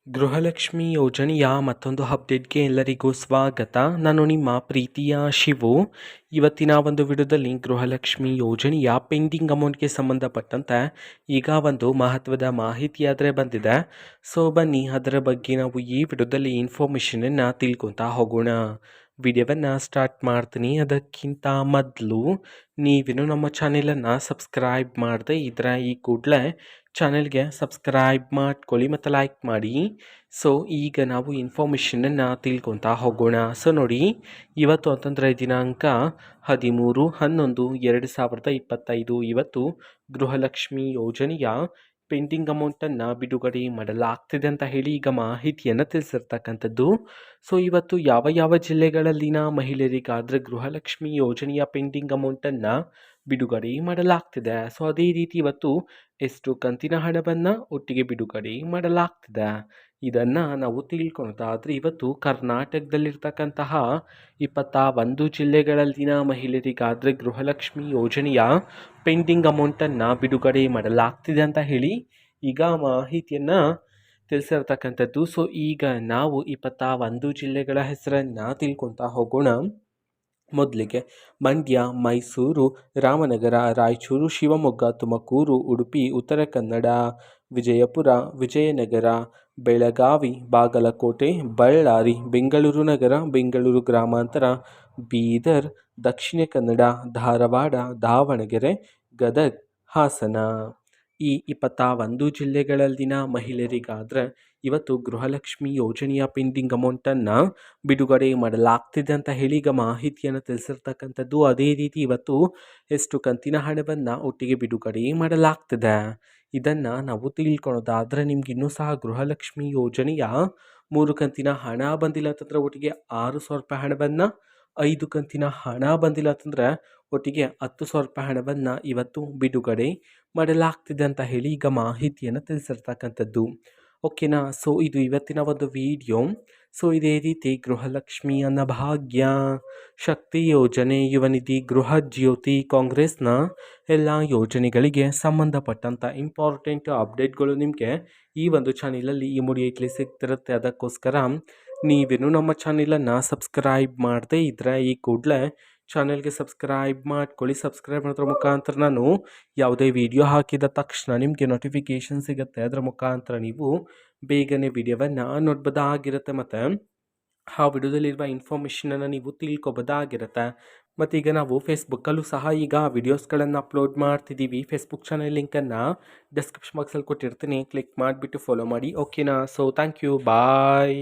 ಗೃಹಲಕ್ಷ್ಮಿ ಯೋಜನೆಯ ಮತ್ತೊಂದು ಅಪ್ಡೇಟ್ಗೆ ಎಲ್ಲರಿಗೂ ಸ್ವಾಗತ. ನಾನು ನಿಮ್ಮ ಪ್ರೀತಿಯ ಶಿವು. ಇವತ್ತಿನ ಒಂದು ವಿಡಿಯೋದಲ್ಲಿ ಗೃಹಲಕ್ಷ್ಮಿ ಯೋಜನೆಯ ಪೆಂಡಿಂಗ್ ಅಮೌಂಟ್ಗೆ ಸಂಬಂಧಪಟ್ಟಂತೆ ಈಗ ಒಂದು ಮಹತ್ವದ ಮಾಹಿತಿ ಆದರೆ ಬಂದಿದೆ. ಸೊ ಬನ್ನಿ ಅದರ ಬಗ್ಗೆ ನಾವು ಈ ವಿಡಿಯೋದಲ್ಲಿ ಇನ್ಫಾರ್ಮೇಷನನ್ನು ತಿಳ್ಕೊತಾ ಹೋಗೋಣ. ವಿಡಿಯೋವನ್ನು ಸ್ಟಾರ್ಟ್ ಮಾಡ್ತೀನಿ. ಅದಕ್ಕಿಂತ ಮೊದಲು ನೀವೇನು ನಮ್ಮ ಚಾನೆಲನ್ನು ಸಬ್ಸ್ಕ್ರೈಬ್ ಮಾಡದೆ ಇದ್ರೆ ಈ ಕೂಡಲೇ ಚಾನೆಲ್ಗೆ ಸಬ್ಸ್ಕ್ರೈಬ್ ಮಾಡ್ಕೊಳ್ಳಿ ಮತ್ತು ಲೈಕ್ ಮಾಡಿ. ಸೊ ಈಗ ನಾವು ಇನ್ಫಾರ್ಮೇಷನನ್ನು ತಿಳ್ಕೊತಾ ಹೋಗೋಣ. ಸೊ ನೋಡಿ, ಇವತ್ತು ಅಂತಂದರೆ ದಿನಾಂಕ 13/11/2025 ಇವತ್ತು ಗೃಹಲಕ್ಷ್ಮಿ ಯೋಜನೆಯ ಪೆಂಡಿಂಗ್ ಅಮೌಂಟನ್ನು ಬಿಡುಗಡೆ ಮಾಡಲಾಗ್ತಿದೆ ಅಂತ ಹೇಳಿ ಈಗ ಮಾಹಿತಿಯನ್ನು ತಿಳಿಸಿರ್ತಕ್ಕಂಥದ್ದು. ಸೊ ಇವತ್ತು ಯಾವ ಯಾವ ಜಿಲ್ಲೆಗಳಲ್ಲಿನ ಮಹಿಳೆಯರಿಗಾದರೆ ಗೃಹಲಕ್ಷ್ಮಿ ಯೋಜನೆಯ ಪೆಂಡಿಂಗ್ ಅಮೌಂಟನ್ನು ಬಿಡುಗಡೆ ಮಾಡಲಾಗ್ತಿದೆ. ಸೊ ಅದೇ ರೀತಿ ಇವತ್ತು ಎಷ್ಟು ಕಂತಿನ ಹಣವನ್ನು ಒಟ್ಟಿಗೆ ಬಿಡುಗಡೆ ಮಾಡಲಾಗ್ತಿದೆ ಇದನ್ನು ನಾವು ತಿಳ್ಕೊಳೋದಾದರೆ, ಇವತ್ತು ಕರ್ನಾಟಕದಲ್ಲಿರ್ತಕ್ಕಂತಹ 21 ಜಿಲ್ಲೆಗಳಲ್ಲಿನ ಮಹಿಳೆಯರಿಗಾದರೆ ಗೃಹಲಕ್ಷ್ಮಿ ಯೋಜನೆಯ ಪೆಂಡಿಂಗ್ ಅಮೌಂಟನ್ನು ಬಿಡುಗಡೆ ಮಾಡಲಾಗ್ತಿದೆ ಅಂತ ಹೇಳಿ ಈಗ ಮಾಹಿತಿಯನ್ನು ತಿಳಿಸಿರ್ತಕ್ಕಂಥದ್ದು. ಸೊ ಈಗ ನಾವು 21 ಜಿಲ್ಲೆಗಳ ಹೆಸರನ್ನು ತಿಳ್ಕೊತಾ ಹೋಗೋಣ. ಮೊದಲಿಗೆ ಮಂಡ್ಯ, ಮೈಸೂರು, ರಾಮನಗರ, ರಾಯಚೂರು, ಶಿವಮೊಗ್ಗ, ತುಮಕೂರು, ಉಡುಪಿ, ಉತ್ತರ ಕನ್ನಡ, ವಿಜಯಪುರ, ವಿಜಯನಗರ, ಬೆಳಗಾವಿ, ಬಾಗಲಕೋಟೆ, ಬಳ್ಳಾರಿ, ಬೆಂಗಳೂರು ನಗರ, ಬೆಂಗಳೂರು ಗ್ರಾಮಾಂತರ, ಬೀದರ್, ದಕ್ಷಿಣ ಕನ್ನಡ, ಧಾರವಾಡ, ದಾವಣಗೆರೆ, ಗದಗ, ಹಾಸನ. ಈ 21 ಜಿಲ್ಲೆಗಳಲ್ಲಿನ ಮಹಿಳೆಯರಿಗಾದರೆ ಇವತ್ತು ಗೃಹಲಕ್ಷ್ಮಿ ಯೋಜನೆಯ ಪೆಂಡಿಂಗ್ ಅಮೌಂಟನ್ನು ಬಿಡುಗಡೆ ಮಾಡಲಾಗ್ತಿದೆ ಅಂತ ಹೇಳಿ ಈಗ ಮಾಹಿತಿಯನ್ನು ತಿಳಿಸಿರ್ತಕ್ಕಂಥದ್ದು. ಅದೇ ರೀತಿ ಇವತ್ತು ಎಷ್ಟು ಕಂತಿನ ಹಣವನ್ನು ಒಟ್ಟಿಗೆ ಬಿಡುಗಡೆ ಮಾಡಲಾಗ್ತಿದೆ ಇದನ್ನು ನಾವು ತಿಳ್ಕೊಳೋದಾದರೆ, ನಿಮ್ಗೆ ಇನ್ನೂ ಸಹ ಗೃಹಲಕ್ಷ್ಮಿ ಯೋಜನೆಯ 3 ಕಂತಿನ ಹಣ ಬಂದಿಲ್ಲ ಅಂತಂದರೆ ಒಟ್ಟಿಗೆ 6,000 ರೂಪಾಯಿ ಹಣವನ್ನು, 5 ಕಂತಿನ ಹಣ ಬಂದಿಲ್ಲ ಅಂತಂದರೆ ಒಟ್ಟಿಗೆ 10,000 ರೂಪಾಯಿ ಹಣವನ್ನು ಇವತ್ತು ಬಿಡುಗಡೆ ಮಾಡಲಾಗ್ತಿದೆ ಅಂತ ಹೇಳಿ ಈಗ ಮಾಹಿತಿಯನ್ನು ತಿಳಿಸಿರ್ತಕ್ಕಂಥದ್ದು. ಓಕೆನಾ. ಸೊ ಇದು ಇವತ್ತಿನ ಒಂದು ವಿಡಿಯೋ. ಸೊ ಇದೇ ರೀತಿ ಗೃಹಲಕ್ಷ್ಮಿ, ಅನ್ನಭಾಗ್ಯ, ಶಕ್ತಿ ಯೋಜನೆ, ಯುವ ನಿಧಿ, ಗೃಹ ಜ್ಯೋತಿ, ಕಾಂಗ್ರೆಸ್ನ ಎಲ್ಲ ಯೋಜನೆಗಳಿಗೆ ಸಂಬಂಧಪಟ್ಟಂಥ ಇಂಪಾರ್ಟೆಂಟ್ ಅಪ್ಡೇಟ್ಗಳು ನಿಮಗೆ ಈ ಒಂದು ಚಾನಲಲ್ಲಿ ಇಮಿಡಿಯೇಟ್ಲಿ ಸಿಗ್ತಿರುತ್ತೆ. ಅದಕ್ಕೋಸ್ಕರ ನೀವೇನು ನಮ್ಮ ಚಾನಲನ್ನು ಸಬ್ಸ್ಕ್ರೈಬ್ ಮಾಡದೇ ಇದ್ದರೆ ಈ ಕೂಡಲೇ ಚಾನೆಲ್ಗೆ ಸಬ್ಸ್ಕ್ರೈಬ್ ಮಾಡ್ಕೊಳ್ಳಿ. ಸಬ್ಸ್ಕ್ರೈಬ್ ಮಾಡೋದ್ರ ಮುಖಾಂತರ ನಾನು ಯಾವುದೇ ವಿಡಿಯೋ ಹಾಕಿದ ತಕ್ಷಣ ನಿಮಗೆ ನೋಟಿಫಿಕೇಷನ್ ಸಿಗುತ್ತೆ. ಅದರ ಮುಖಾಂತರ ನೀವು ಬೇಗನೆ ವಿಡಿಯೋವನ್ನು ನೋಡ್ಬೋದಾಗಿರುತ್ತೆ ಮತ್ತು ಆ ವಿಡಿಯೋದಲ್ಲಿರುವ ಇನ್ಫಾರ್ಮೇಷನನ್ನು ನೀವು ತಿಳ್ಕೊಬೋದಾಗಿರುತ್ತೆ. ಮತ್ತು ಈಗ ನಾವು ಫೇಸ್ಬುಕ್ಕಲ್ಲೂ ಸಹ ಈಗ ವಿಡಿಯೋಸ್ಗಳನ್ನು ಅಪ್ಲೋಡ್ ಮಾಡ್ತಿದ್ದೀವಿ. ಫೇಸ್ಬುಕ್ ಚಾನಲ್ ಲಿಂಕನ್ನು ಡಿಸ್ಕ್ರಿಪ್ಷನ್ ಬಾಕ್ಸಲ್ಲಿ ಕೊಟ್ಟಿರ್ತೀನಿ, ಕ್ಲಿಕ್ ಮಾಡಿಬಿಟ್ಟು ಫಾಲೋ ಮಾಡಿ. ಓಕೆನಾ. So thank you, bye.